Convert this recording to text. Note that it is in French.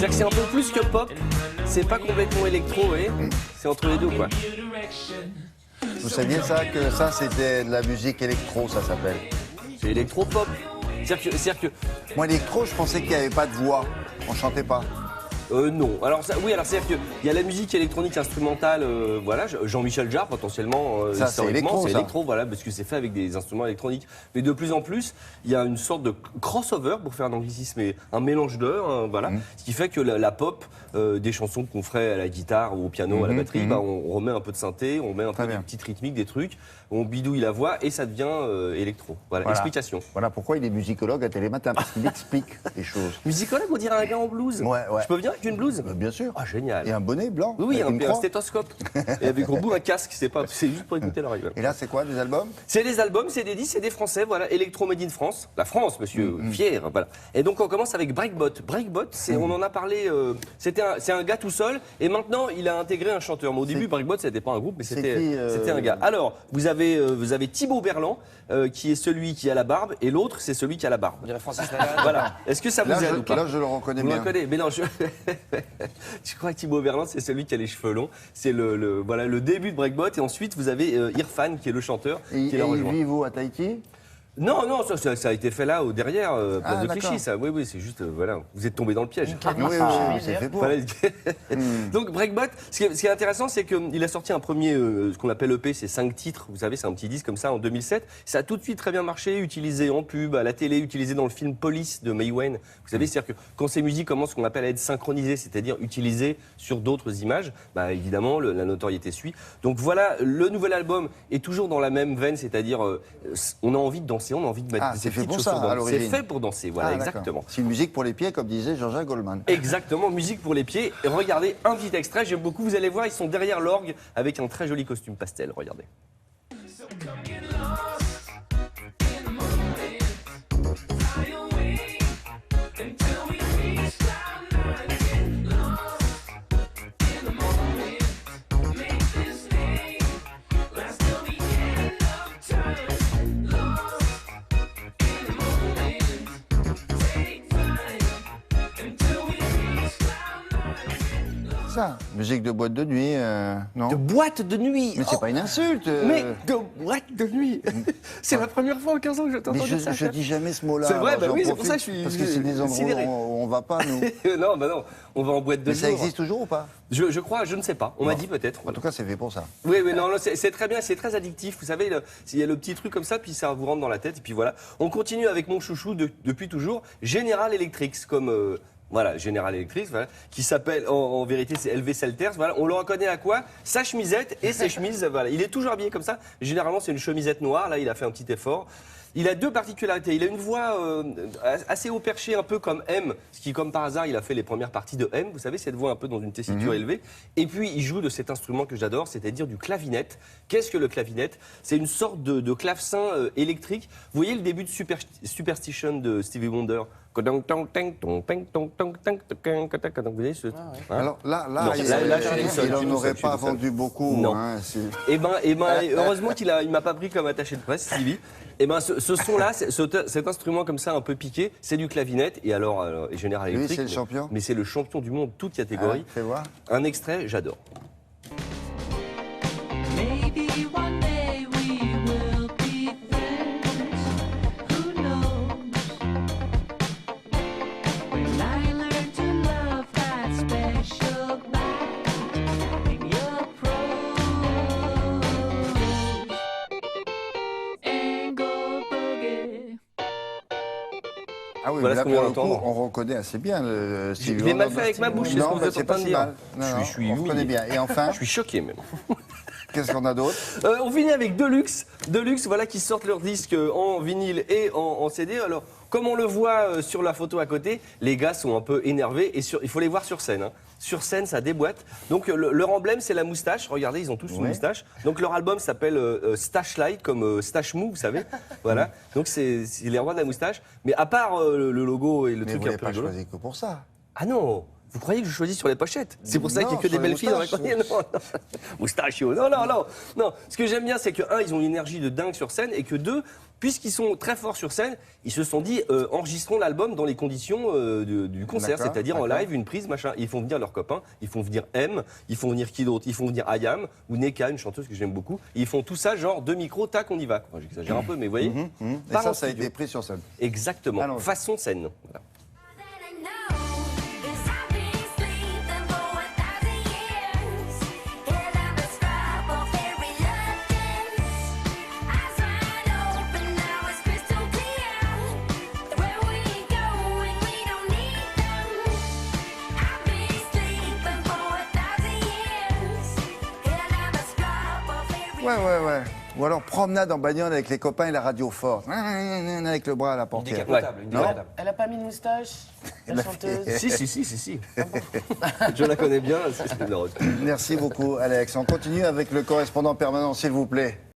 C'est-à-dire que c'est un peu plus que pop, c'est pas complètement électro, et c'est entre les deux, quoi. Vous saviez ça, que ça c'était de la musique électro, ça s'appelle? C'est électro-pop. C'est-à-dire que Moi, électro, je pensais qu'il n'y avait pas de voix, on chantait pas. non. Alors oui, alors c'est-à-dire qu'il y a la musique électronique instrumentale, voilà, Jean-Michel Jarre potentiellement, Ça, c'est électro, c'est ça. électro, voilà, parce que c'est fait avec des instruments électroniques. Mais de plus en plus, il y a une sorte de crossover, pour faire un anglicisme, et un mélange d'eux, voilà, ce qui fait que la pop, des chansons qu'on ferait à la guitare ou au piano, à la batterie, bah, on remet un peu de synthé, on met un peu de petites rythmiques, des trucs, on bidouille la voix et ça devient électro. Voilà, explication. Voilà pourquoi il est musicologue à Télématin, parce qu'il explique les choses. Musicologue, on dirait un gars en blues. Ouais. Je peux venir avec une blouse? Bien sûr. Ah, génial. Et un bonnet blanc. Oui, avec une un croix. stéthoscope. Et avec au bout un casque, c'est juste pour écouter la rigole. Et là, c'est quoi, des albums? C'est des albums, c'est des disques, c'est des Français, voilà, Electro Made in France. La France, monsieur, fier, voilà. Et donc on commence avec Breakbot. Breakbot, on en a parlé, c'est un gars tout seul, et maintenant il a intégré un chanteur. Mais au début, Breakbot, c'était pas un groupe, mais c'était un gars. Alors, vous avez Thibaut Berland, qui est celui qui a la barbe, et l'autre, c'est celui qui a la barbe. On dirait Francis Lalanne. Voilà. Est-ce que ça vous aide ou pas? Là, je le reconnais Vous le bien. reconnaissez? Mais non, je crois que Thibaut Berland, c'est celui qui a les cheveux longs. C'est voilà, le début de Breakbot. Et ensuite, vous avez Irfan, qui est le chanteur, Et qui l'a il rejoint. vit, vous, à Tahiti? Non, ça a été fait là, derrière, place de d'accord. Clichy, ça. Oui, c'est juste, voilà, vous êtes tombé dans le piège. Oui, c'est fait pour. Voilà. Donc Breakbot, ce qui est intéressant, c'est qu'il a sorti un premier, ce qu'on appelle EP, c'est 5 titres, vous savez, c'est un petit disque comme ça en 2007. Ça a tout de suite très bien marché, utilisé en pub, à la télé, utilisé dans le film Police de May Wen. Vous savez, c'est-à-dire que quand ces musiques commencent, ce qu'on appelle à être synchronisées, c'est-à-dire utilisées sur d'autres images, bah, évidemment, la notoriété suit. Donc voilà, le nouvel album est toujours dans la même veine, c'est-à-dire, on a envie de danser, on a envie de mettre c'est des fait petites pour chaussures ça, dans- à l'origine. C'est fait pour danser, voilà, D'accord. exactement. C'est une musique pour les pieds, comme disait Jean-Jacques Goldman. Exactement, musique pour les pieds. Et regardez un petit extrait, j'aime beaucoup. Vous allez voir, ils sont derrière l'orgue avec un très joli costume pastel. Regardez. Ça, musique de boîte de nuit, non? De boîte de nuit. Mais c'est Oh, pas une insulte. mais de boîte de nuit. C'est la première fois en 15 ans que je t'entends Mais dire ça. je dis jamais ce mot-là. C'est vrai, alors bah j'en oui, c'est pour profite, ça que je suis Parce que c'est des endroits sidéré. où on va pas, nous. Non, bah non, on va en boîte de Mais nuit. ça existe toujours ou pas? Je crois, je ne sais pas. On m'a dit peut-être. En tout cas, c'est fait pour ça. Oui, non, c'est très bien, c'est très addictif. Vous savez, il y a le petit truc comme ça, puis ça vous rentre dans la tête, et puis voilà. On continue avec mon chouchou depuis toujours, General Electric, comme voilà, General Electric, voilà, qui s'appelle en vérité c'est LV Selters. Voilà, on le reconnaît à quoi? Sa chemisette et ses chemises. Voilà, il est toujours habillé comme ça. Généralement, c'est une chemisette noire. Là, il a fait un petit effort. Il a deux particularités. Il a une voix assez haut perché, un peu comme M, ce qui, comme par hasard, il a fait les premières parties de M. Vous savez, cette voix un peu dans une tessiture élevée. Et puis, il joue de cet instrument que j'adore, c'est-à-dire du clavinette. Qu'est-ce que le clavinette? C'est une sorte de clavecin électrique. Vous voyez le début de Superstition de Stevie Wonder? Vous voyez ce... Alors là, Non, il je n'en aurait suis pas tout seul. vendu beaucoup. Non. Hein, Eh ben, heureusement qu'il m'a pas pris comme attaché de presse, Stevie. Eh ben, ce son-là, cet instrument comme ça, un peu piqué, c'est du clavinette. Et alors, General Lui, Electric. c'est le champion. Mais c'est le champion du monde, toute catégorie. Fais voir. Un extrait, j'adore. Maybe one day we will be friends. Who knows? When I learn to love that special bite in your prose. Angle boogie. Ah oui, Voilà mais là, ce qu'on vient pour le coup, d'entendre. on reconnaît assez bien le Je Stevie l'ai mal Wonder. fait avec ma bouche, c'est ce Non, qu'on mais vous êtes c'est en pas train de si dire. mal. Non, Je non, suis on reconnaît humilié. bien. Et enfin, Je suis choqué même. qu'est-ce qu'on a d'autre? On finit avec Deluxe. Deluxe, voilà, qui sortent leurs disques en vinyle et en CD. Alors, comme on le voit sur la photo à côté, les gars sont un peu énervés et il faut les voir sur scène. Hein. Sur scène, ça déboîte. Donc, leur emblème, c'est la moustache. Regardez, ils ont tous une moustache. Donc, leur album s'appelle Stash Light, comme Stash Mou, vous savez. Voilà. Donc, c'est les rois de la moustache. Mais à part le logo et le Mais truc vous un l'avez peu pas rigolo. choisi que pour ça. Ah non! Vous croyez que je choisis sur les pochettes? C'est pour ça qu'il n'y a Non, que des sur les belles filles dans la moustaches. commune. Non, non. Moustachio. Non. Ce que j'aime bien, c'est que, un, ils ont une énergie de dingue sur scène et que, deux, puisqu'ils sont très forts sur scène, ils se sont dit enregistrons l'album dans les conditions du concert, D'accord, c'est-à-dire en d'accord. live, une prise, machin. Ils font venir leurs copains, ils font venir M, ils font venir qui d'autre? Ils font venir Ayam ou Neka, une chanteuse que j'aime beaucoup. Et ils font tout ça, genre deux micros, tac, on y va. Enfin, j'exagère un peu, mais vous voyez. Et Par ça, en ça a studio. été pris sur scène. Exactement. Alors. Façon scène. Voilà. Ouais. Ou alors promenade en bagnole avec les copains et la radio forte. Avec le bras à la portière. Décapotable, une Non. décapotable. Elle a pas mis de moustache, la chanteuse. Si. Je la connais bien. Non. Merci beaucoup, Alex. On continue avec le correspondant permanent, s'il vous plaît.